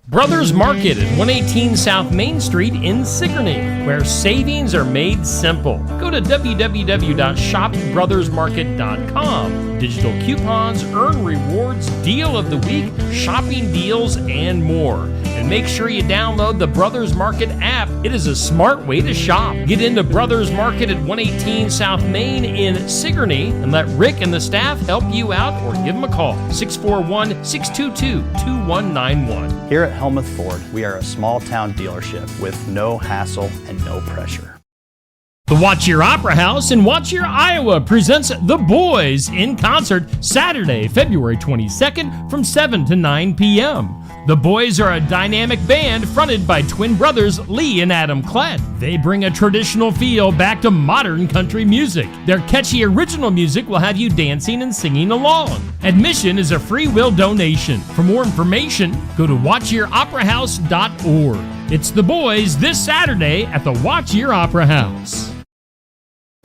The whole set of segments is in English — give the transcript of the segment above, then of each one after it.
Brothers Market at 118 South Main Street in Sigourney, where savings are made simple. Go to www.shopbrothersmarket.com. Digital coupons, earn rewards, deal of the week, shopping deals, and more. And make sure you download the Brothers Market app. It is a smart way to shop. Get into Brothers Market at 118 South Main in Sigourney and let Rick and the staff help you out or give them a call. 641-622-2191. Here at Helmuth Ford, we are a small town dealership with no hassle and no pressure. The Watch Your Opera House in Watch Your, Iowa presents The Boys in concert Saturday, February 22nd from 7 to 9 p.m. The Boys are a dynamic band fronted by twin brothers Lee and Adam Klett. They bring a traditional feel back to modern country music. Their catchy original music will have you dancing and singing along. Admission is a free will donation. For more information, go to watchyoroperahouse.org. It's The Boys this Saturday at the Watch Your Opera House.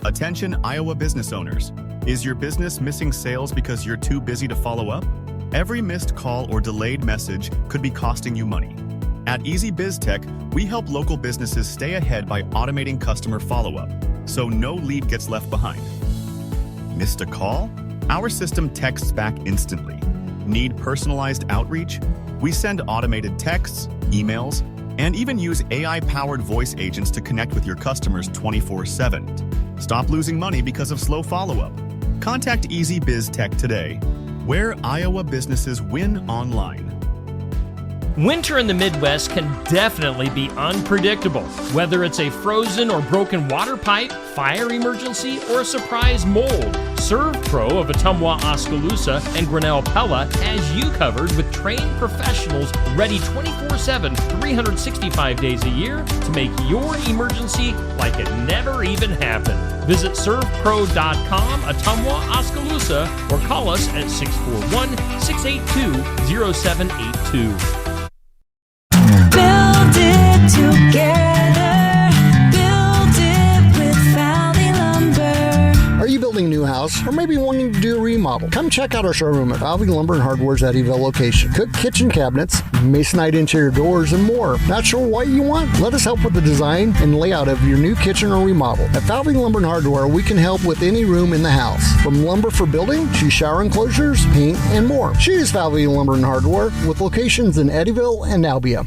Attention Iowa business owners. Is your business missing sales because you're too busy to follow up? Every missed call or delayed message could be costing you money. At Easy Biz Tech, we help local businesses stay ahead by automating customer follow-up, so no lead gets left behind. Missed a call? Our system texts back instantly. Need personalized outreach? We send automated texts, emails, and even use AI-powered voice agents to connect with your customers 24/7. Stop losing money because of slow follow-up. Contact Easy Biz Tech today, where Iowa businesses win online. Winter in the Midwest can definitely be unpredictable. Whether it's a frozen or broken water pipe, fire emergency, or a surprise mold, ServPro of Ottumwa, Oskaloosa, and Grinnell Pella has you covered with trained professionals ready 24/7, 365 days a year to make your emergency like it never even happened. Visit servpro.com, Ottumwa, Oskaloosa, or call us at 641-682-0782. Build it together. Build it with Valley Lumber. Are you building a new house or maybe wanting to do a remodel? Come check out our showroom at Valley Lumber and Hardware's Eddyville location. Cook kitchen cabinets, masonite interior doors, and more. Not sure what you want? Let us help with the design and layout of your new kitchen or remodel. At Valley Lumber and Hardware, we can help with any room in the house. From lumber for building to shower enclosures, paint, and more. Choose Valley Lumber and Hardware with locations in Eddyville and Albia.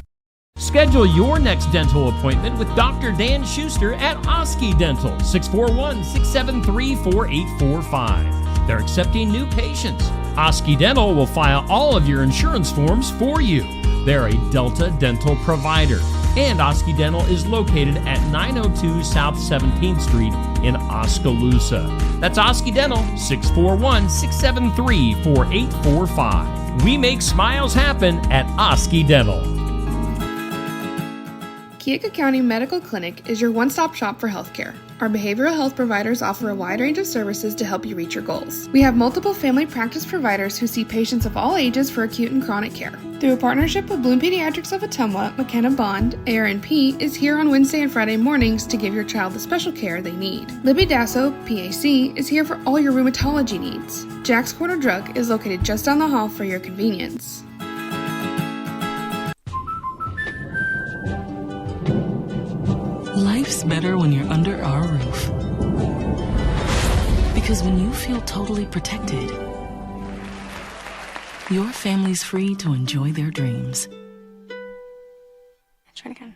Schedule your next dental appointment with Dr. Dan Schuster at Oski Dental, 641-673-4845. They're accepting new patients. Oski Dental will file all of your insurance forms for you. They're a Delta dental provider. And Oski Dental is located at 902 South 17th Street in Oskaloosa. That's Oski Dental, 641-673-4845. We make smiles happen at Oski Dental. Keokuk County Medical Clinic is your one-stop shop for healthcare. Our behavioral health providers offer a wide range of services to help you reach your goals. We have multiple family practice providers who see patients of all ages for acute and chronic care. Through a partnership with Bloom Pediatrics of Ottumwa, McKenna Bond, ARNP, is here on Wednesday and Friday mornings to give your child the special care they need. Libby Dasso, PAC, is here for all your rheumatology needs. Jack's Corner Drug is located just down the hall for your convenience. Life's better when you're under our roof. Because when you feel totally protected, your family's free to enjoy their dreams. Try it again.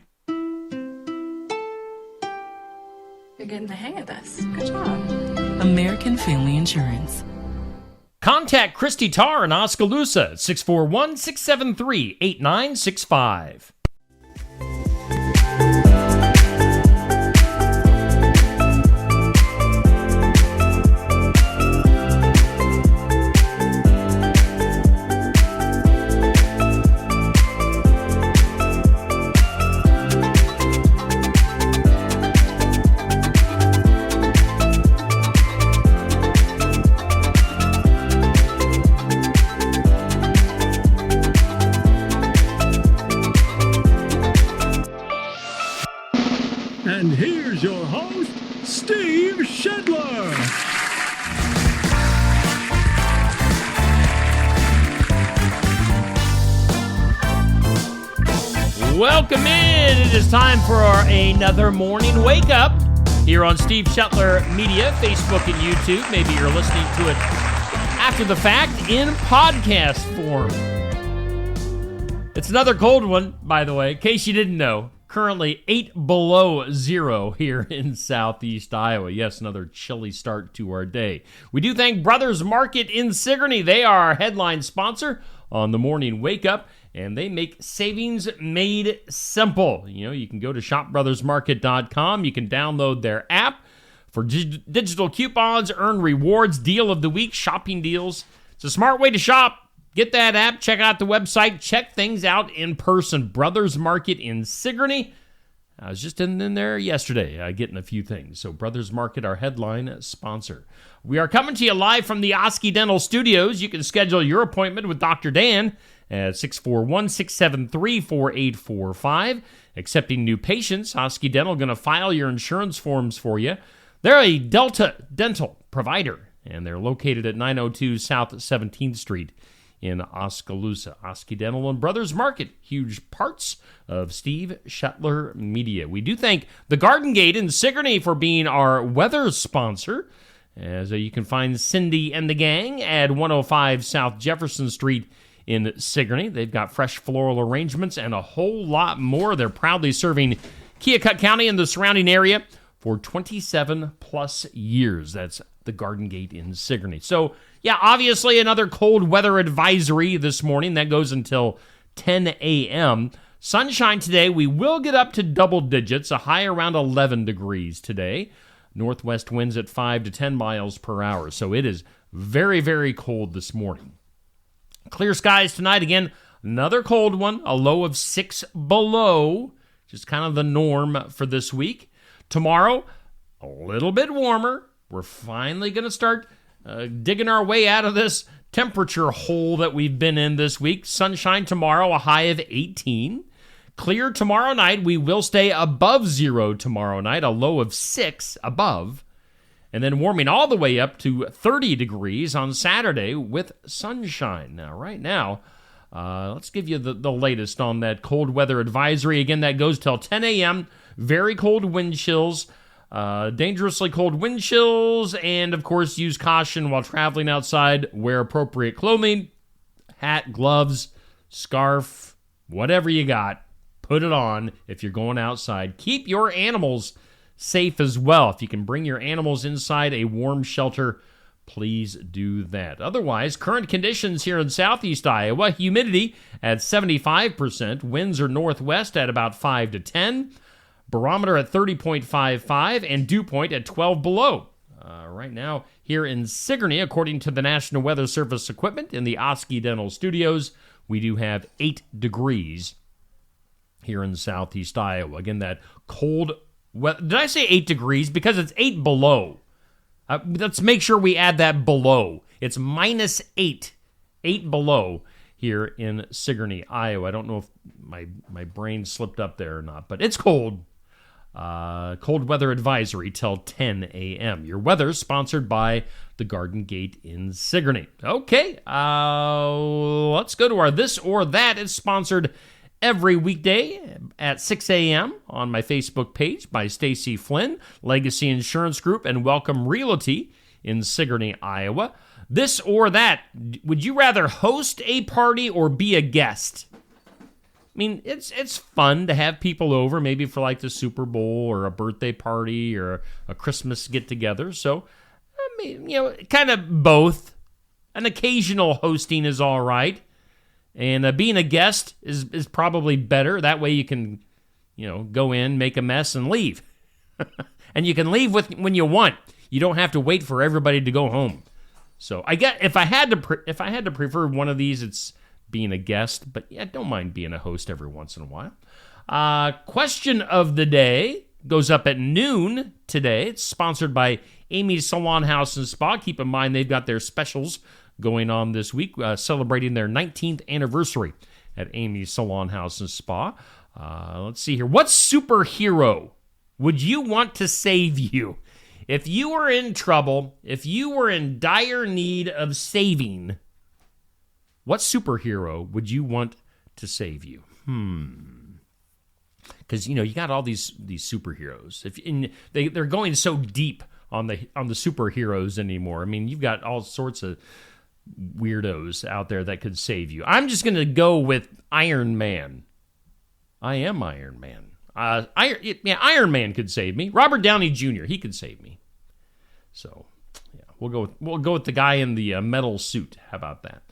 You're getting the hang of this. Good job. American Family Insurance. Contact Christy Tarr in Oskaloosa at 641-673-8965. And here's your host, Steve Shedler. Welcome in. It is time for another morning wake up here on Steve Shetler Media, Facebook and YouTube. Maybe you're listening to it after the fact in podcast form. It's another cold one, by the way, in case you didn't know. Currently 8 below zero here in southeast Iowa. Yes, another chilly start to our day. We do thank Brothers Market in Sigourney. They are our headline sponsor on the morning wake up, and they make savings made simple. You know, you can go to shopbrothersmarket.com. You can download their app for digital coupons, earn rewards, deal of the week, shopping deals. It's a smart way to shop. Get that app, check out the website, check things out in person. Brothers Market in Sigourney. I was just in there yesterday getting a few things. So Brothers Market, our headline sponsor. We are coming to you live from the Oski Dental Studios. You can schedule your appointment with Dr. Dan at 641-673-4845. Accepting new patients, Oski Dental going to file your insurance forms for you. They're a Delta Dental provider, and they're located at 902 South 17th Street in Oskaloosa. Oski Dental and Brothers Market, huge parts of Steve Shetler Media. We do thank the Garden Gate in Sigourney for being our weather sponsor, as you can find Cindy and the gang at 105 South Jefferson Street in Sigourney. They've got fresh floral arrangements and a whole lot more. They're proudly serving Keokuk County and the surrounding area for 27 plus years. That's the Garden Gate in Sigourney. So, yeah, obviously another cold weather advisory this morning. That goes until 10 a.m. Sunshine today. We will get up to double digits, a high around 11 degrees today. Northwest winds at 5 to 10 miles per hour. So it is very, very cold this morning. Clear skies tonight. Again, another cold one, a low of 6 below, just kind of the norm for this week. Tomorrow, a little bit warmer. We're finally going to start digging our way out of this temperature hole that we've been in this week. Sunshine tomorrow, a high of 18. Clear tomorrow night. We will stay above zero tomorrow night, a low of 6 above. And then warming all the way up to 30 degrees on Saturday with sunshine. Now, right now, let's give you the latest on that cold weather advisory. Again, that goes till 10 a.m. Very cold wind chills. Dangerously cold wind chills, and of course use caution while traveling outside. Wear appropriate clothing, hat, gloves, scarf, whatever you got, put it on if you're going outside. Keep your animals safe as well. If you can bring your animals inside a warm shelter, please do that. Otherwise, current conditions here in southeast Iowa, humidity at 75%, winds are northwest at about 5 to 10, barometer at 30.55, and dew point at 12 below. Right now, here in Sigourney, according to the National Weather Service equipment in the Oski Dental Studios, we do have 8 degrees here in southeast Iowa. Again, that cold weather. Did I say 8 degrees? Because it's 8 below. Let's make sure we add that below. It's minus 8 below here in Sigourney, Iowa. I don't know if my brain slipped up there or not, but it's cold. Cold weather advisory till 10 a.m. Your weather sponsored by the Garden Gate in Sigourney. Okay, let's go to our This or That. It's sponsored every weekday at 6 a.m. on my Facebook page by Stacy Flynn, Legacy Insurance Group, and Welcome Realty in Sigourney, Iowa. This or That. Would you rather host a party or be a guest? I mean, it's fun to have people over, maybe for like the Super Bowl or a birthday party or a Christmas get-together. So, I mean, you know, kind of both. An occasional hosting is all right. And being a guest is probably better. That way you can, you know, go in, make a mess, and leave. And you can leave when you want. You don't have to wait for everybody to go home. So I get if I had to prefer one of these, it's being a guest. But yeah, don't mind being a host every once in a while. Question of the day goes up at noon today. It's sponsored by Amy's Salon House and Spa. Keep in mind they've got their specials going on this week, celebrating their 19th anniversary at Amy's Salon House and Spa. Let's see here. What superhero would you want to save you? If you were in trouble, if you were in dire need of saving, what superhero would you want to save you? because you got all these superheroes. They're going so deep on the superheroes anymore. I mean, you've got all sorts of weirdos out there that could save you. I'm just going to go with Iron Man. I am Iron Man. Iron Man could save me. Robert Downey Jr. He could save me. So, yeah, we'll go with the guy in the metal suit. How about that?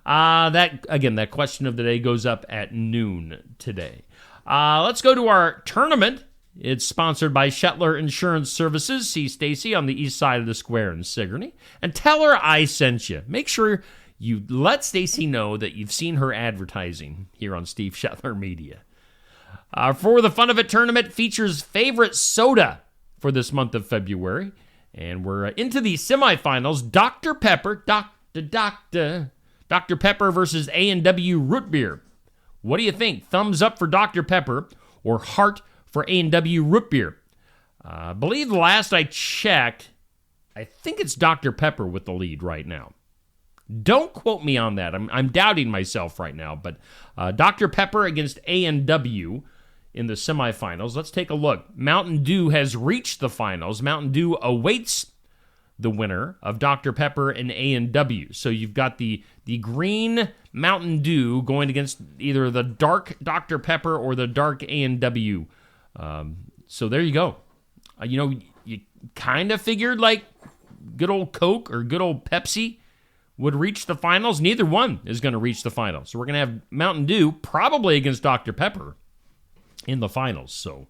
That question of the day goes up at noon today. Let's go to our tournament. It's sponsored by Shetler Insurance Services. See Stacy on the east side of the square in Sigourney. And tell her I sent you. Make sure you let Stacy know that you've seen her advertising here on Steve Shetler Media. For the Fun of It tournament features favorite soda for this month of February. And we're into the semifinals. Dr. Pepper, Dr. Pepper versus A&W Root Beer. What do you think? Thumbs up for Dr. Pepper or heart for A&W Root Beer? I believe the last I checked, I think it's Dr. Pepper with the lead right now. Don't quote me on that. I'm doubting myself right now. But Dr. Pepper against A&W in the semifinals. Let's take a look. Mountain Dew has reached the finals. Mountain Dew awaits the winner of Dr. Pepper and A&W. So you've got the green Mountain Dew going against either the dark Dr. Pepper or the dark A&W. So there you go. You kind of figured like good old Coke or good old Pepsi would reach the finals. Neither one is going to reach the finals. So we're going to have Mountain Dew probably against Dr. Pepper in the finals. So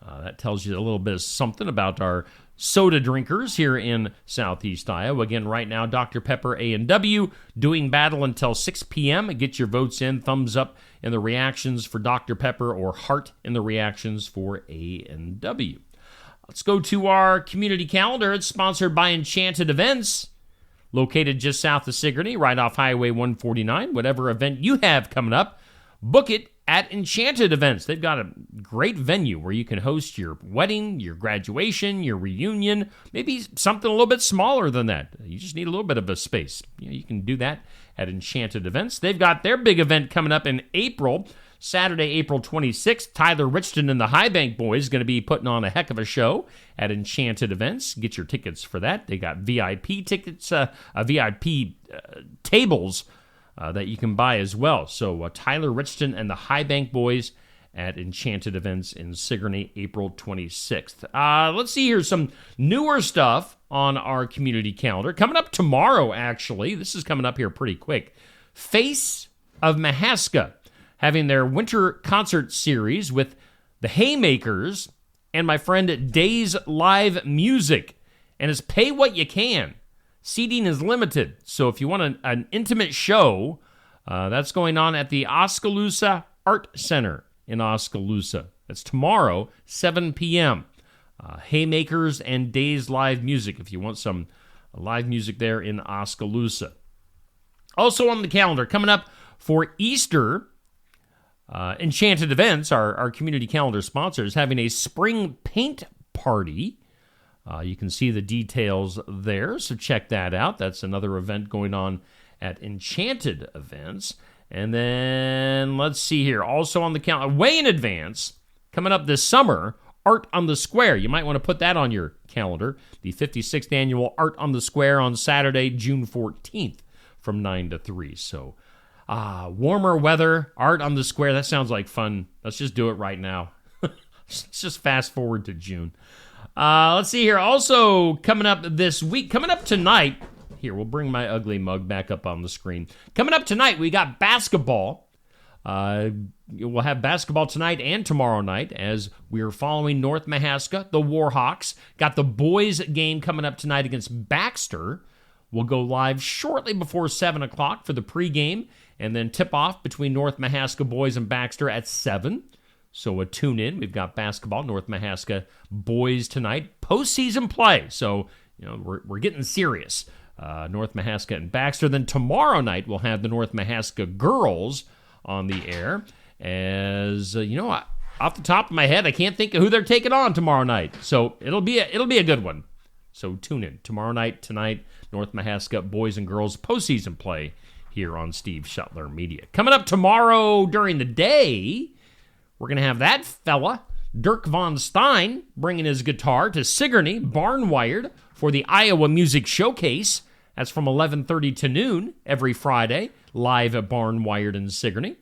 that tells you a little bit of something about our soda drinkers here in Southeast Iowa. Again, right now, Dr. Pepper A&W doing battle until 6 p.m. Get your votes in. Thumbs up in the reactions for Dr. Pepper or heart in the reactions for A&W. Let's go to our community calendar. It's sponsored by Enchanted Events, located just south of Sigourney, right off Highway 149. Whatever event you have coming up, book it at Enchanted Events. They've got a great venue where you can host your wedding, your graduation, your reunion, maybe something a little bit smaller than that. You just need a little bit of a space. You can do that at Enchanted Events. They've got their big event coming up in April, Saturday, April 26th. Tyler Richton and the High Bank Boys going to be putting on a heck of a show at Enchanted Events. Get your tickets for that. They got VIP tickets, VIP tables that you can buy as well. So Tyler Richton and the High Bank Boys at Enchanted Events in Sigourney, April 26th. Let's see here some newer stuff on our community calendar. Coming up tomorrow, actually. This is coming up here pretty quick. Face of Mahaska having their winter concert series with the Haymakers and my friend Days Live Music. And it's pay what you can. Seating is limited, so if you want an intimate show, that's going on at the Oskaloosa Art Center in Oskaloosa. That's tomorrow, 7 p.m. Haymakers and Days Live Music, if you want some live music there in Oskaloosa. Also on the calendar, coming up for Easter, Enchanted Events, our community calendar sponsor, is having a spring paint party. You can see the details there, so check that out. That's another event going on at Enchanted Events. And then, let's see here, also on the calendar, way in advance, coming up this summer, Art on the Square. You might want to put that on your calendar. The 56th annual Art on the Square on Saturday, June 14th from 9 to 3. So, warmer weather, Art on the Square, that sounds like fun. Let's just do it right now. Let's just fast forward to June. Let's see here. Also coming up this week, coming up tonight. Here, we'll bring my ugly mug back up on the screen. Coming up tonight, we got basketball. We'll have basketball tonight and tomorrow night as we are following North Mahaska, the Warhawks. Got the boys game coming up tonight against Baxter. We'll go live shortly before 7 o'clock for the pregame and then tip off between North Mahaska boys and Baxter at 7. So tune in. We've got basketball, North Mahaska boys tonight. Postseason play. So, we're getting serious. North Mahaska and Baxter. Then tomorrow night, we'll have the North Mahaska girls on the air. As, off the top of my head, I can't think of who they're taking on tomorrow night. So it'll be a good one. So tune in. Tomorrow night, tonight, North Mahaska boys and girls postseason play here on Steve Shetler Media. Coming up tomorrow during the day, We're going to have that fella, Dirk Von Stein, bringing his guitar to Sigourney Barnwired for the Iowa Music Showcase. That's from 11:30 to noon every Friday, live at Barnwired in Sigourney.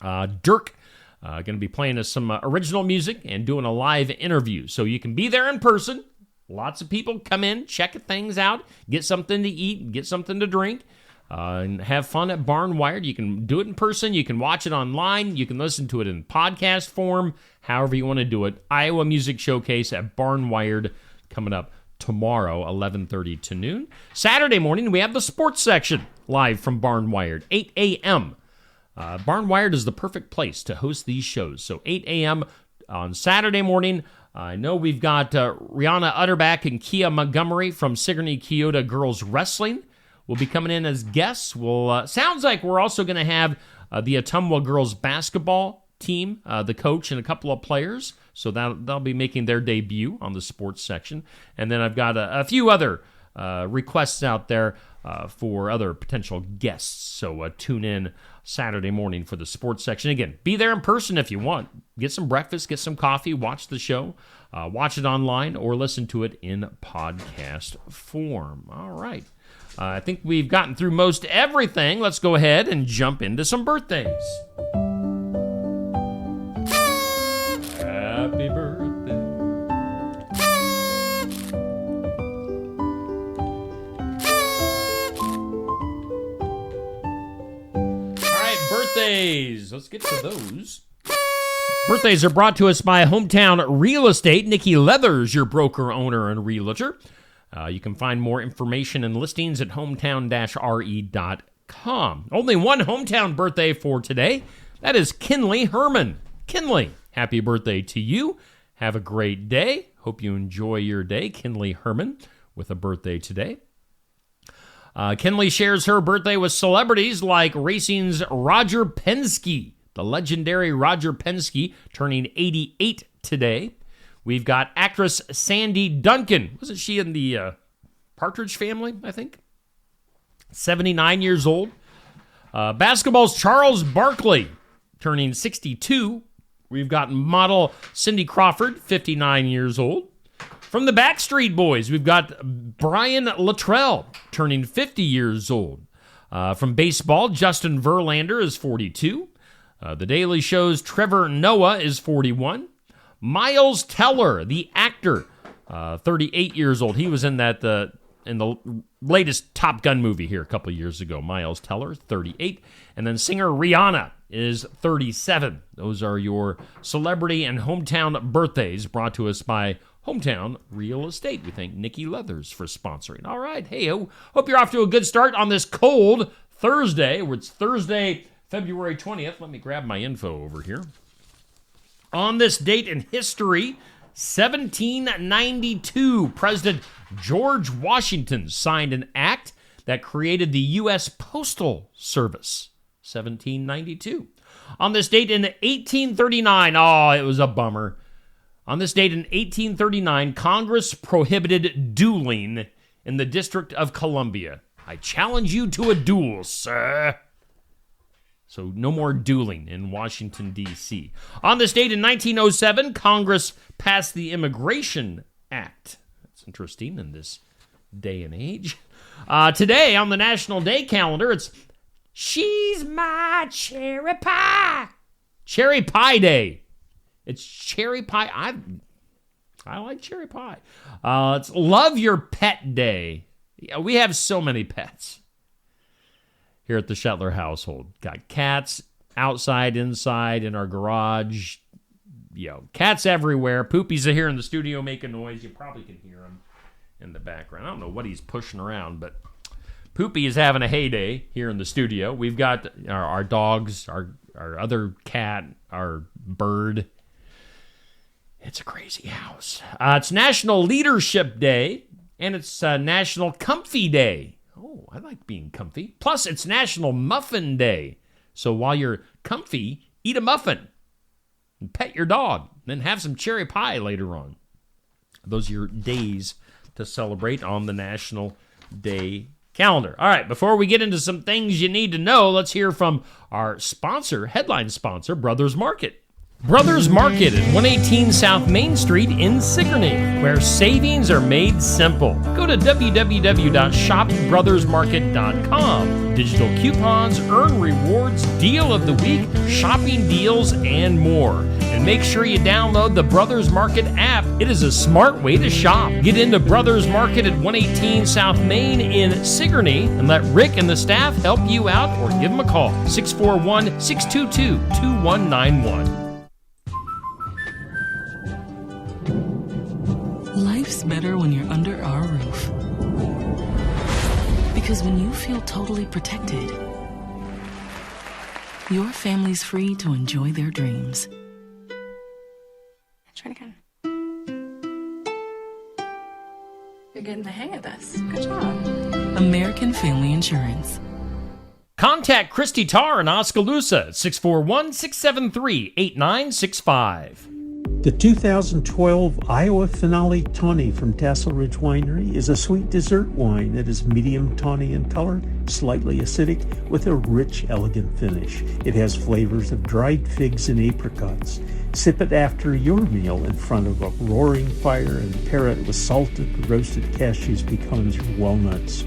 Dirk going to be playing us some original music and doing a live interview. So you can be there in person. Lots of people come in, check things out, get something to eat, get something to drink, and have fun at Barnwired. You can do it in person. You can watch it online. You can listen to it in podcast form, however you want to do it. Iowa Music Showcase at Barnwired coming up tomorrow, 11:30 to noon. Saturday morning, we have the sports section live from Barnwired, 8 a.m. Barnwired is the perfect place to host these shows. So 8 a.m. on Saturday morning. I know we've got Rihanna Utterback and Kia Montgomery from Sigourney Keota Girls Wrestling will be coming in as guests. Sounds like we're also going to have the Ottumwa Girls Basketball team, the coach and a couple of players. So they'll be making their debut on the sports section. And then I've got a few other requests out there for other potential guests. So tune in Saturday morning for the sports section. Again, be there in person if you want. Get some breakfast, get some coffee, watch the show, watch it online, or listen to it in podcast form. All right. I think we've gotten through most everything. Let's go ahead and jump into some birthdays. Happy birthday. Birthdays. Let's get to those. Birthdays are brought to us by Hometown Real Estate. Nikki Leathers, your broker, owner, and realtor. You can find more information and listings at hometown-re.com. Only one hometown birthday for today. That is Kinley Herman. Kinley, happy birthday to you. Have a great day. Hope you enjoy your day. Kinley Herman with a birthday today. Kinley shares her birthday with celebrities like racing's Roger Penske, the legendary Roger Penske, turning 88 today. We've got actress Sandy Duncan. Wasn't she in the Partridge Family, I think? 79 years old. Basketball's Charles Barkley, turning 62. We've got model Cindy Crawford, 59 years old. From the Backstreet Boys, we've got Brian Luttrell, turning 50 years old. From baseball, Justin Verlander is 42. The Daily Show's Trevor Noah is 41. Miles Teller, the actor, 38 years old. He was in the latest Top Gun movie here a couple years ago. Miles Teller, 38. And then singer Rihanna is 37. Those are your celebrity and hometown birthdays brought to us by Hometown Real Estate. We thank Nikki Leathers for sponsoring. All right. Hey, hope you're off to a good start on this cold Thursday. It's Thursday, February 20th. Let me grab my info over here. On this date in history, 1792, President George Washington signed an act that created the U.S. Postal Service. 1792. On this date in 1839, it was a bummer. On this date in 1839, Congress prohibited dueling in the District of Columbia. I challenge you to a duel, sir. So no more dueling in Washington, D.C. On this date in 1907, Congress passed the Immigration Act. That's interesting in this day and age. Today on the National Day calendar, it's She's My Cherry Pie. Cherry Pie Day. It's cherry pie. I like cherry pie. It's Love Your Pet Day. Yeah, we have so many pets here at the Shetler household. Got cats outside, inside, in our garage. Cats everywhere. Poopy's here in the studio making noise. You probably can hear him in the background. I don't know what he's pushing around, but Poopy is having a heyday here in the studio. We've got our dogs, our other cat, our bird. It's a crazy house. It's National Leadership Day, and it's National Comfy Day. Oh, I like being comfy. Plus, it's National Muffin Day. So while you're comfy, eat a muffin and pet your dog. Then have some cherry pie later on. Those are your days to celebrate on the National Day calendar. All right, before we get into some things you need to know, let's hear from our sponsor, headline sponsor, Brothers Market. Brothers Market at 118 South Main Street in Sigourney, where savings are made simple. Go to www.shopbrothersmarket.com. Digital coupons, earn rewards, deal of the week, shopping deals, and more. And make sure you download the Brothers Market app. It is a smart way to shop. Get into Brothers Market at 118 South Main in Sigourney and let Rick and the staff help you out or give them a call. 641-622-2191. Life's better when you're under our roof. Because when you feel totally protected, your family's free to enjoy their dreams. Try it again. You're getting the hang of this. Good job. American Family Insurance. Contact Christy Tarr in Oskaloosa at 641-673-8965. The 2012 Iowa Finale Tawny from Tassel Ridge Winery is a sweet dessert wine that is medium tawny in color, slightly acidic, with a rich, elegant finish. It has flavors of dried figs and apricots. Sip it after your meal in front of a roaring fire and pair it with salted, roasted cashews, pecans, or walnuts.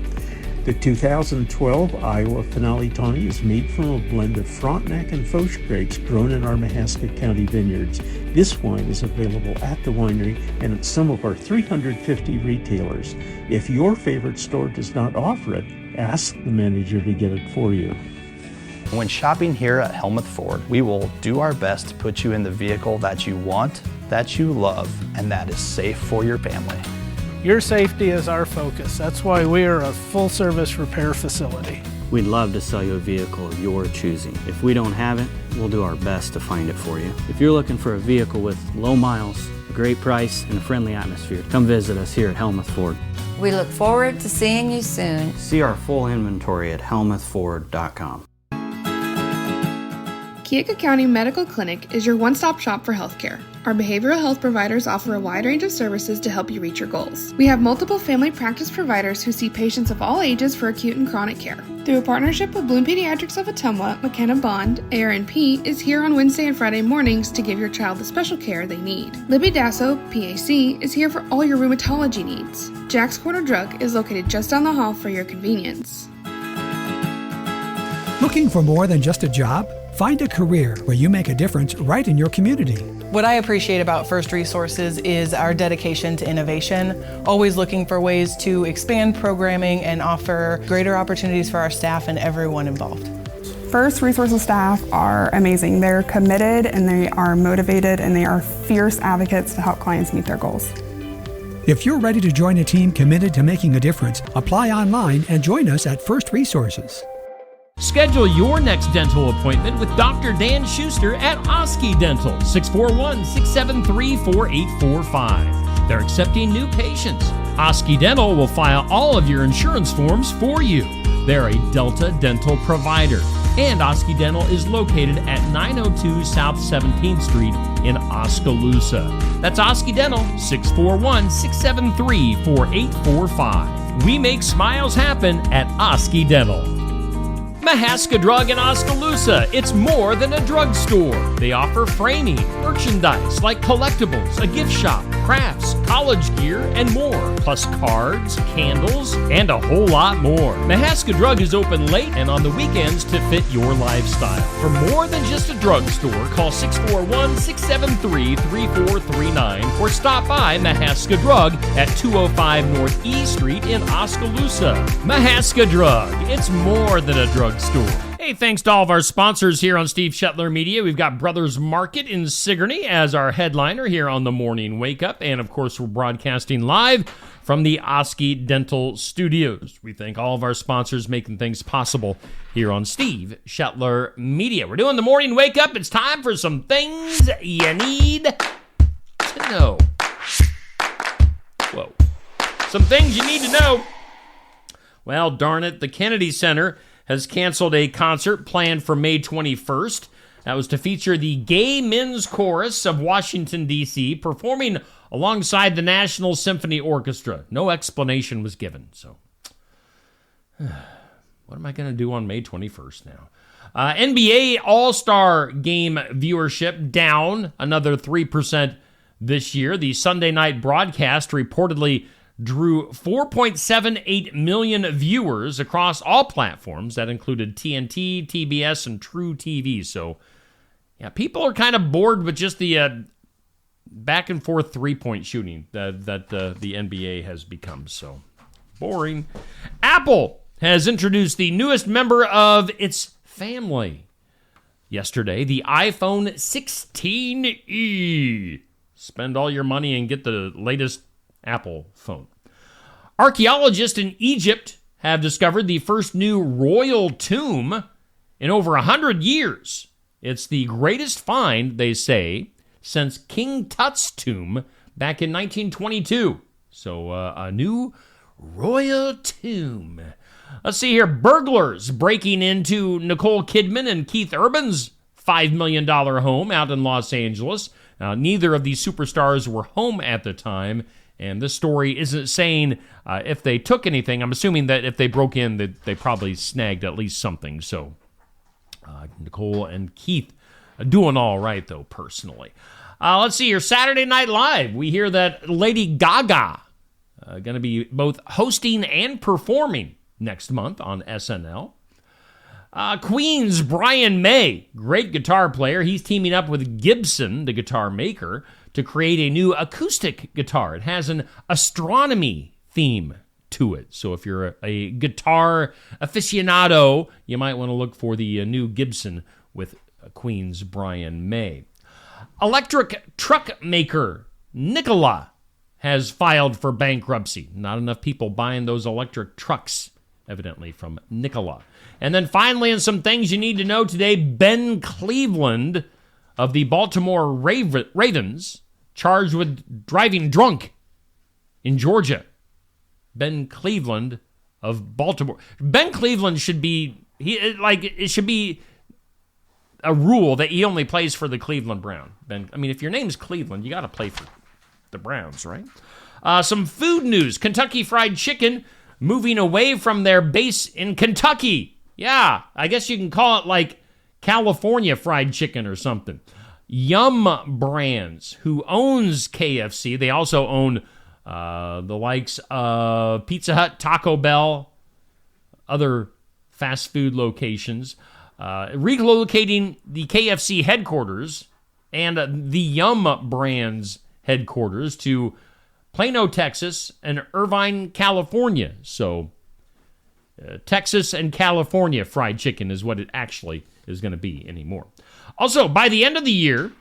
The 2012 Iowa Finale Tawny is made from a blend of Frontenac and Foch grapes grown in our Mahaska County vineyards. This wine is available at the winery and at some of our 350 retailers. If your favorite store does not offer it, ask the manager to get it for you. When shopping here at Helmuth Ford, we will do our best to put you in the vehicle that you want, that you love, and that is safe for your family. Your safety is our focus. That's why we are a full-service repair facility. We'd love to sell you a vehicle of your choosing. If we don't have it, we'll do our best to find it for you. If you're looking for a vehicle with low miles, a great price, and a friendly atmosphere, come visit us here at Helmuth Ford. We look forward to seeing you soon. See our full inventory at helmuthford.com. Keokuk County Medical Clinic is your one-stop shop for healthcare. Our behavioral health providers offer a wide range of services to help you reach your goals. We have multiple family practice providers who see patients of all ages for acute and chronic care. Through a partnership with Bloom Pediatrics of Ottumwa, McKenna Bond, ARNP, is here on Wednesday and Friday mornings to give your child the special care they need. Libby Dasso, PAC, is here for all your rheumatology needs. Jack's Corner Drug is located just down the hall for your convenience. Looking for more than just a job? Find a career where you make a difference right in your community. What I appreciate about First Resources is our dedication to innovation, always looking for ways to expand programming and offer greater opportunities for our staff and everyone involved. First Resources staff are amazing. They're committed and they are motivated and they are fierce advocates to help clients meet their goals. If you're ready to join a team committed to making a difference, apply online and join us at First Resources. Schedule your next dental appointment with Dr. Dan Schuster at Oski Dental, 641-673-4845. They're accepting new patients. Oski Dental will file all of your insurance forms for you. They're a Delta dental provider. And Oski Dental is located at 902 South 17th Street in Oskaloosa. That's Oski Dental, 641-673-4845. We make smiles happen at Oski Dental. Mahaska Drug in Oskaloosa. It's more than a drugstore. They offer framing, merchandise like collectibles, a gift shop, crafts, college gear, and more, plus cards, candles, and a whole lot more. Mahaska Drug is open late and on the weekends to fit your lifestyle. For more than just a drugstore, call 641-673-3439 or stop by Mahaska Drug at 205 North E Street in Oskaloosa. Mahaska Drug. It's more than a drugstore. Hey, thanks to all of our sponsors here on Steve Shetler Media. We've got Brothers Market in Sigourney as our headliner here on the Morning Wake Up. And, of course, we're broadcasting live from the Oski Dental Studios. We thank all of our sponsors making things possible here on Steve Shetler Media. We're doing the Morning Wake Up. It's time for some things you need to know. Whoa. Some things you need to know. Well, darn it, the Kennedy Center has canceled a concert planned for May 21st. That was to feature the Gay Men's Chorus of Washington, D.C., performing alongside the National Symphony Orchestra. No explanation was given, so what am I going to do on May 21st now? NBA All-Star Game viewership down another 3% this year. The Sunday night broadcast reportedly drew 4.78 million viewers across all platforms. That included TNT, TBS, and True TV. So, yeah, people are kind of bored with just the back and forth three-point shooting that the NBA has become. So boring. Apple has introduced the newest member of its family yesterday, the iPhone 16e. Spend all your money and get the latest Apple phone. Archaeologists in Egypt have discovered the first new royal tomb in over 100 years. It's the greatest find, they say, since King Tut's tomb back in 1922. So a new royal tomb. Let's see here. Burglars breaking into Nicole Kidman and Keith Urban's $5 million home out in Los Angeles. Neither of these superstars were home at the time, and this story isn't saying if they took anything. I'm assuming that if they broke in, that they probably snagged at least something. So Nicole and Keith doing all right, though, personally. Let's see here. Saturday Night Live. We hear that Lady Gaga going to be both hosting and performing next month on SNL. Queen's Brian May, great guitar player. He's teaming up with Gibson, the guitar maker, to create a new acoustic guitar. It has an astronomy theme to it. So if you're a guitar aficionado, you might want to look for the new Gibson with Queen's Brian May. Electric truck maker Nikola has filed for bankruptcy. Not enough people buying those electric trucks, evidently, from Nikola. And then finally, in some things you need to know today, Ben Cleveland of the Baltimore Ravens, charged with driving drunk in Georgia. Ben Cleveland of Baltimore. Ben Cleveland should be, it should be a rule that he only plays for the Cleveland Browns. If your name's Cleveland, you got to play for the Browns, right? Some food news. Kentucky Fried Chicken moving away from their base in Kentucky. Yeah, I guess you can call it like California Fried Chicken or something. Yum Brands, who owns KFC, they also own the likes of Pizza Hut, Taco Bell, other fast food locations, relocating the KFC headquarters and the Yum Brands headquarters to Plano, Texas, and Irvine, California. So Texas and California fried chicken is what it actually is going to be anymore. Also, by the end of the year,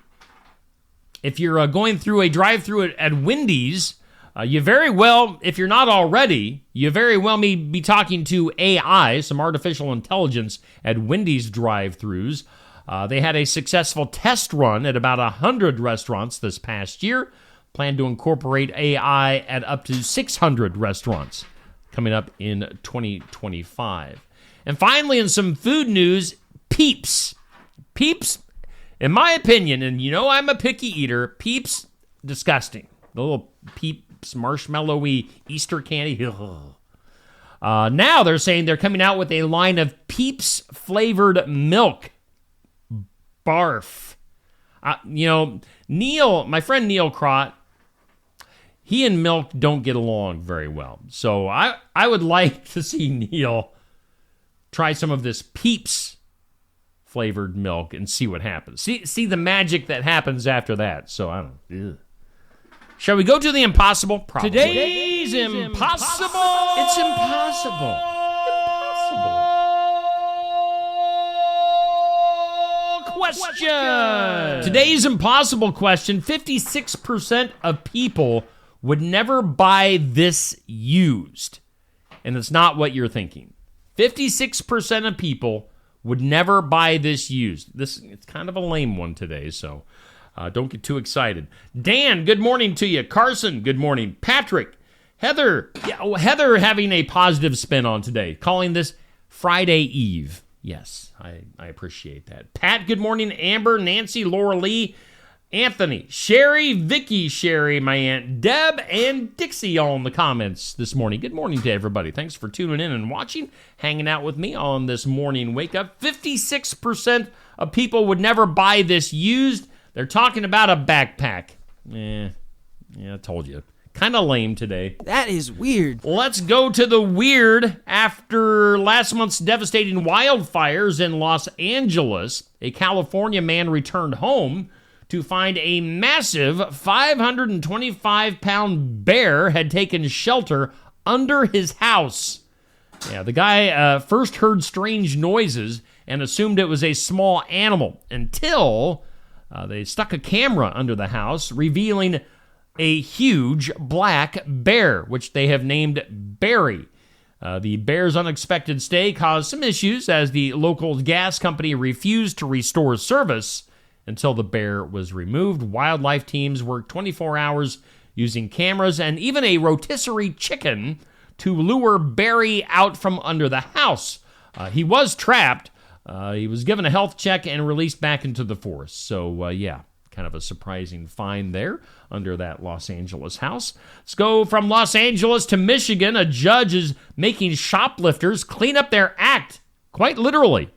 if you're going through a drive-thru at Wendy's, you very well, if you're not already, you very well may be talking to AI, some artificial intelligence, at Wendy's drive-thrus. They had a successful test run at about 100 restaurants this past year. Plan to incorporate AI at up to 600 restaurants coming up in 2025. And finally, in some food news, Peeps. Peeps, in my opinion, and you know I'm a picky eater, Peeps, disgusting. The little Peeps marshmallowy Easter candy. Now they're saying they're coming out with a line of Peeps flavored milk. Barf. Neil, my friend Neil Crott, he and milk don't get along very well. So I would like to see Neil try some of this Peeps flavored milk and see what happens. See the magic that happens after that. So I don't know. Shall we go to the impossible? Probably. Today's impossible. It's impossible. Question. Today's impossible question. 56% of people would never buy this used. And it's not what you're thinking. 56% of people would never buy this used. It's kind of a lame one today, so don't get too excited. Dan, good morning to you. Carson, good morning. Patrick, Heather having a positive spin on today, calling this Friday Eve. Yes, I appreciate that. Pat, good morning. Amber, Nancy, Laura Lee, Anthony, Sherry, Vicky, Sherry, my Aunt Deb, and Dixie all in the comments this morning. Good morning to everybody. Thanks for tuning in and watching, hanging out with me on this morning wake up. 56% of people would never buy this used. They're talking about a backpack. Yeah, I told you. Kind of lame today. That is weird. Let's go to the weird. After last month's devastating wildfires in Los Angeles, a California man returned home to find a massive 525-pound bear had taken shelter under his house. Yeah, the guy first heard strange noises and assumed it was a small animal until they stuck a camera under the house, revealing a huge black bear, which they have named Barry. The bear's unexpected stay caused some issues as the local gas company refused to restore service until the bear was removed. Wildlife teams worked 24 hours using cameras and even a rotisserie chicken to lure Barry out from under the house. He was trapped. He was given a health check and released back into the forest. So, kind of a surprising find there under that Los Angeles house. Let's go from Los Angeles to Michigan. A judge is making shoplifters clean up their act, quite literally.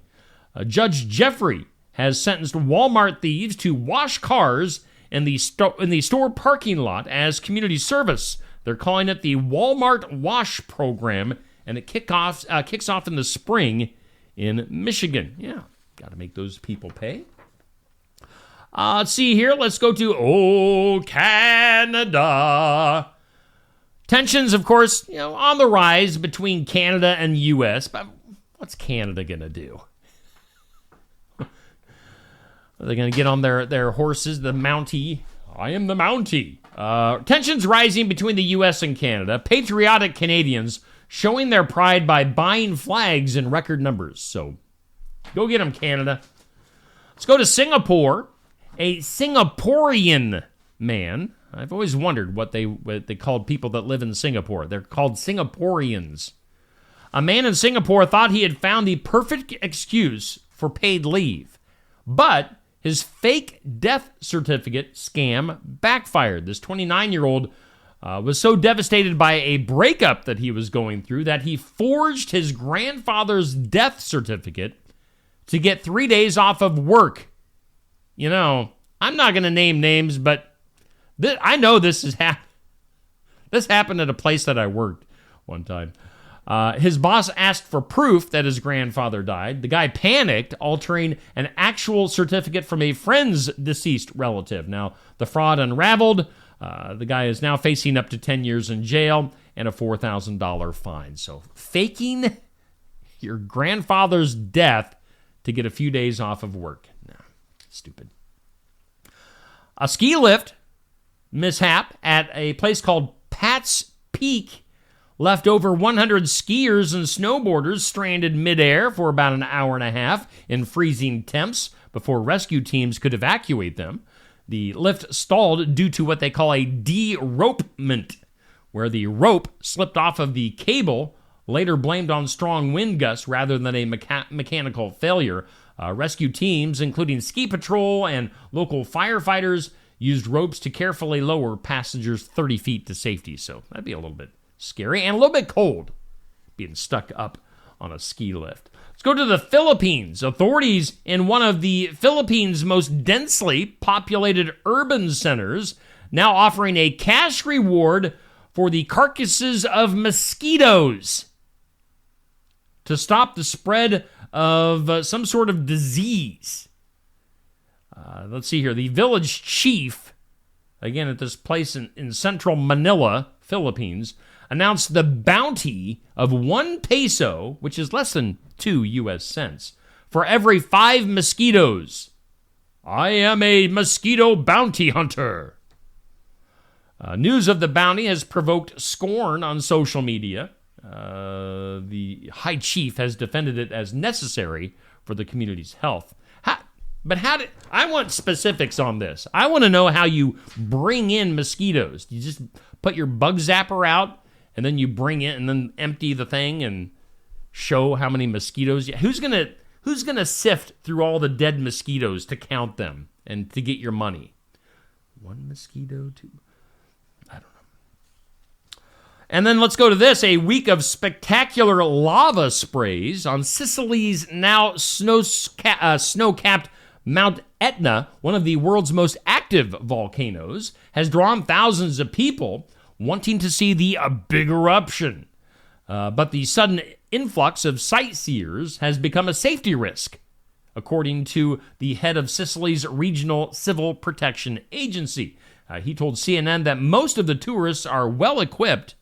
Judge Jeffrey has sentenced Walmart thieves to wash cars in the store parking lot as community service. They're calling it the Walmart Wash Program, and it kicks off in the spring in Michigan. Yeah, got to make those people pay. Let's see here. Let's go to Canada. Tensions, of course, on the rise between Canada and U.S., but what's Canada going to do? Are they going to get on their horses, the Mountie? I am the Mountie. Tensions rising between the U.S. and Canada. Patriotic Canadians showing their pride by buying flags in record numbers. So, go get them, Canada. Let's go to Singapore. A Singaporean man. I've always wondered what they called people that live in Singapore. They're called Singaporeans. A man in Singapore thought he had found the perfect excuse for paid leave, but his fake death certificate scam backfired. This 29-year-old was so devastated by a breakup that he was going through that he forged his grandfather's death certificate to get 3 days off of work. I'm not going to name names, but I know this happened at a place that I worked one time. His boss asked for proof that his grandfather died. The guy panicked, altering an actual certificate from a friend's deceased relative. Now, the fraud unraveled. The guy is now facing up to 10 years in jail and a $4,000 fine. So, faking your grandfather's death to get a few days off of work. No, stupid. A ski lift mishap at a place called Pat's Peak left over 100 skiers and snowboarders stranded midair for about an hour and a half in freezing temps before rescue teams could evacuate them. The lift stalled due to what they call a deropement, where the rope slipped off of the cable, later blamed on strong wind gusts rather than a mechanical failure. Rescue teams, including ski patrol and local firefighters, used ropes to carefully lower passengers 30 feet to safety. So that'd be a little bit scary and a little bit cold, being stuck up on a ski lift. Let's go to the Philippines. Authorities in one of the Philippines' most densely populated urban centers now offering a cash reward for the carcasses of mosquitoes to stop the spread of some sort of disease. Let's see here. The village chief, again at this place in central Manila, Philippines, announced the bounty of 1 peso, which is less than 2 U.S. cents, for every 5 mosquitoes. I am a mosquito bounty hunter. News of the bounty has provoked scorn on social media. The high chief has defended it as necessary for the community's health. I want specifics on this. I want to know how you bring in mosquitoes. You just put your bug zapper out, and then you bring it, and then empty the thing and show how many mosquitoes. Who's gonna sift through all the dead mosquitoes to count them and to get your money? One mosquito, two. I don't know. And then let's go to this. A week of spectacular lava sprays on Sicily's now snow-capped Mount Etna, one of the world's most active volcanoes, has drawn thousands of people wanting to see the big eruption. But the sudden influx of sightseers has become a safety risk, according to the head of Sicily's Regional Civil Protection Agency. He told CNN that most of the tourists are well-equipped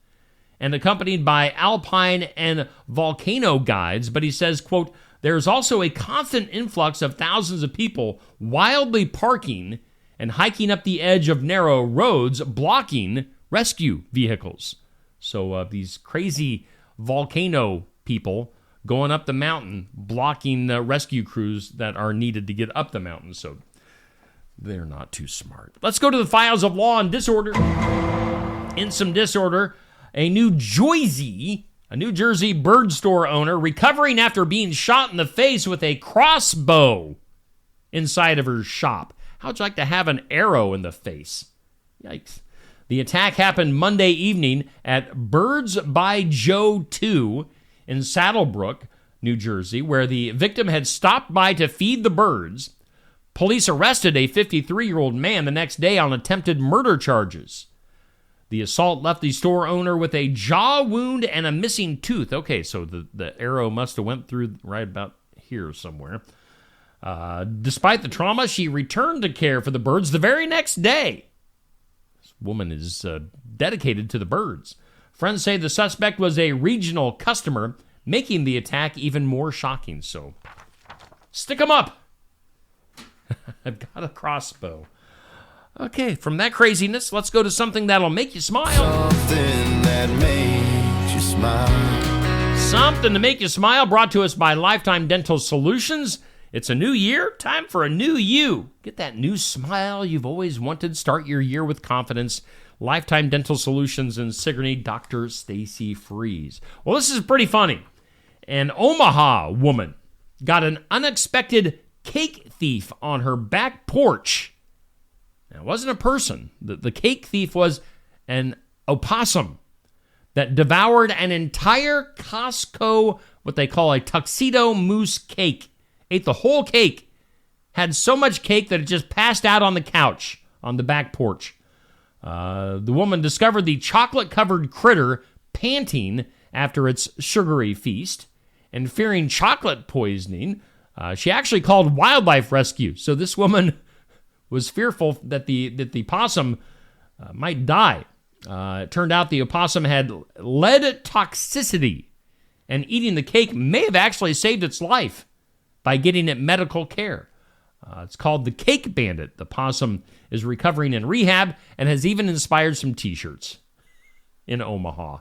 and accompanied by alpine and volcano guides, but he says, quote, there's also a constant influx of thousands of people wildly parking and hiking up the edge of narrow roads, blocking rescue vehicles. So these crazy volcano people going up the mountain, blocking rescue crews that are needed to get up the mountain. So they're not too smart. Let's go to the files of law and disorder. In some disorder, a New Jersey bird store owner recovering after being shot in the face with a crossbow inside of her shop. How'd you like to have an arrow in the face? Yikes. The attack happened Monday evening at Birds by Joe 2 in Saddlebrook, New Jersey, where the victim had stopped by to feed the birds. Police arrested a 53-year-old man the next day on attempted murder charges. The assault left the store owner with a jaw wound and a missing tooth. Okay, so the arrow must have went through right about here somewhere. Despite the trauma, she returned to care for the birds the very next day. This woman is dedicated to the birds. Friends say the suspect was a regional customer, making the attack even more shocking. So, stick 'em up. I've got a crossbow. Okay, from that craziness, let's go to something that'll make you smile. Something that makes you smile. Something to make you smile, brought to us by Lifetime Dental Solutions. It's a new year, time for a new you. Get that new smile you've always wanted. Start your year with confidence. Lifetime Dental Solutions in Sigourney, Dr. Stacy Freeze. Well, this is pretty funny. An Omaha woman got an unexpected cake thief on her back porch. Now, it wasn't a person. The cake thief was an opossum that devoured an entire Costco, what they call a tuxedo mousse cake. Ate the whole cake. Had so much cake that it just passed out on the couch on the back porch. The woman discovered the chocolate-covered critter panting after its sugary feast, and fearing chocolate poisoning, she actually called wildlife rescue. So this woman was fearful that the possum might die. It turned out the opossum had lead toxicity, and eating the cake may have actually saved its life by getting it medical care. It's called the Cake Bandit. The possum is recovering in rehab and has even inspired some t-shirts in Omaha.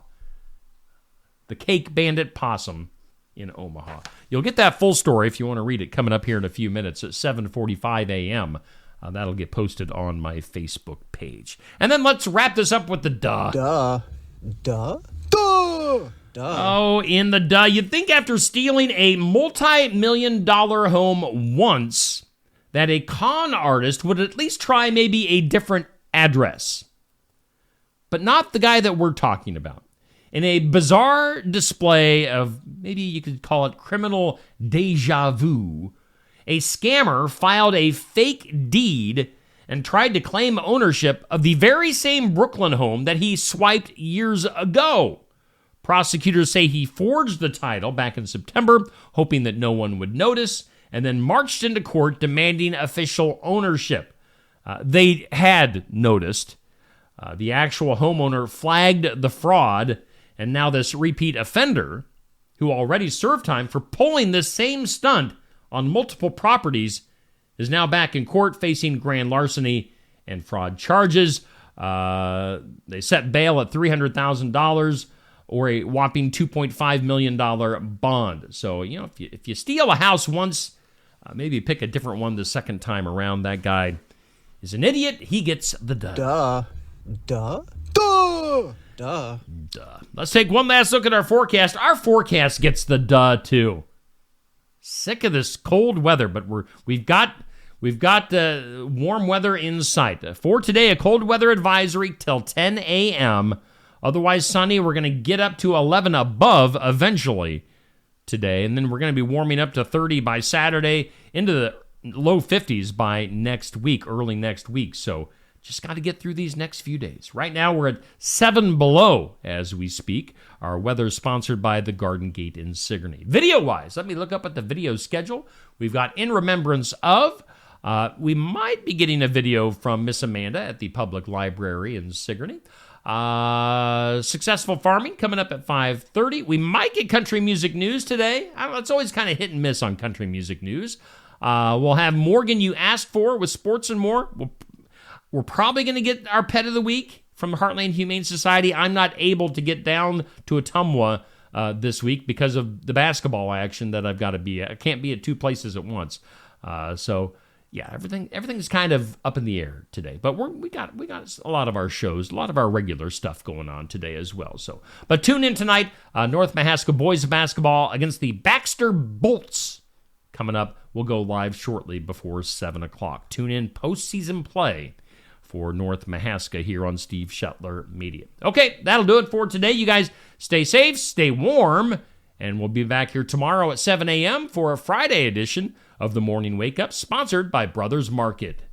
The Cake Bandit possum in Omaha. You'll get that full story if you want to read it coming up here in a few minutes at 7:45 a.m. That'll get posted on my Facebook page. And then let's wrap this up with the duh. Duh. Oh, in the duh. You'd think after stealing a multi-million-dollar home once that a con artist would at least try maybe a different address. But not the guy that we're talking about. In a bizarre display of, maybe you could call it criminal deja vu, a scammer filed a fake deed and tried to claim ownership of the very same Brooklyn home that he swiped years ago. Prosecutors say he forged the title back in September, hoping that no one would notice, and then marched into court demanding official ownership. They had noticed. The actual homeowner flagged the fraud, and now this repeat offender, who already served time for pulling this same stunt on multiple properties, is now back in court facing grand larceny and fraud charges. They set bail at $300,000 or a whopping $2.5 million bond. So, you know, if you steal a house once, maybe pick a different one the second time around. That guy is an idiot. He gets the duh. Duh. Let's take one last look at our forecast. Our forecast gets the duh, too. Sick of this cold weather, but we've got we've got warm weather in sight. For today, a cold weather advisory till 10 a.m. Otherwise sunny. We're going to get up to 11 above eventually today, and then we're going to be warming up to 30 by Saturday, into the low 50s by next week, early next week. So just got to get through these next few days. Right now, we're at 7 below as we speak. Our weather is sponsored by the Garden Gate in Sigourney. Video-wise, let me look up at the video schedule. We've got In Remembrance Of. We might be getting a video from Miss Amanda at the Public Library in Sigourney. Successful Farming coming up at 5:30. We might get country music news today. It's always kind of hit and miss on country music news. We'll have Morgan You Asked For with sports and more. We're probably going to get our pet of the week from Heartland Humane Society. I'm not able to get down to Ottumwa this week because of the basketball action that I've got to be at. I can't be at two places at once. So yeah, everything's kind of up in the air today. But we got a lot of our shows, a lot of our regular stuff going on today as well. But tune in tonight. North Mahaska boys basketball against the Baxter Bolts coming up. We'll go live shortly before 7 o'clock. Tune in postseason play for North Mahaska here on Steve Shetler Media. Okay, that'll do it for today. You guys stay safe, stay warm, and we'll be back here tomorrow at 7 a.m. for a Friday edition of the Morning Wake Up, sponsored by Brothers Market.